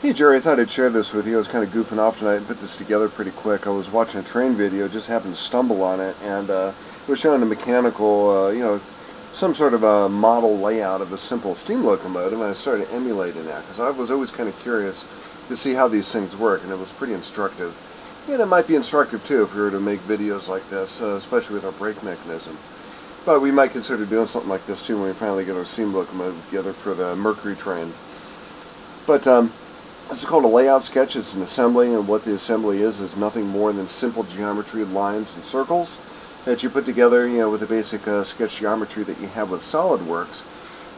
Hey Jerry, I thought I'd share this with you. I was kind of goofing off tonight and put this together pretty quick. I was watching a train video, just happened to stumble on it, and it was showing a mechanical, some sort of a model layout of a simple steam locomotive, and I started emulating that because I was always kind of curious to see how these things work, and it was pretty instructive. And it might be instructive too if we were to make videos like this, especially with our brake mechanism. But we might consider doing something like this too when we finally get our steam locomotive together for the Mercury train. But this is called a layout sketch. It's an assembly, and what the assembly is nothing more than simple geometry, lines and circles that you put together, with the basic sketch geometry that you have with SolidWorks.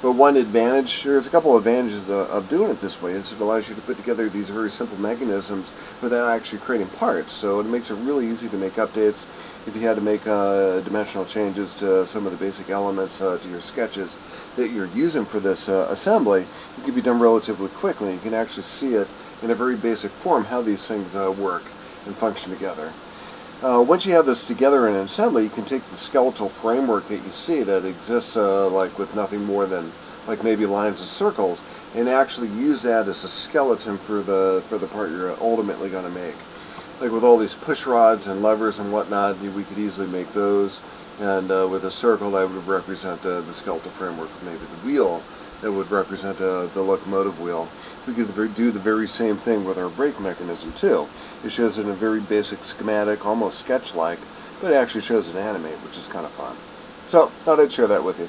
But one advantage, there's a couple of advantages of doing it this way, is it allows you to put together these very simple mechanisms without actually creating parts. So it makes it really easy to make updates. If you had to make dimensional changes to some of the basic elements to your sketches that you're using for this assembly, it can be done relatively quickly. You can actually see it in a very basic form how these things work and function together. Once you have this together in an assembly, you can take the skeletal framework that you see that exists like with nothing more than like maybe lines and circles, and actually use that as a skeleton for the part you're ultimately going to make. Like with all these push rods and levers and whatnot, we could easily make those, and with a circle that would represent the skeletal framework, maybe the wheel that would represent the locomotive wheel. We could do the very same thing with our brake mechanism too. It shows it in a very basic schematic, almost sketch-like, but it actually shows it animate, which is kind of fun. So, thought I'd share that with you.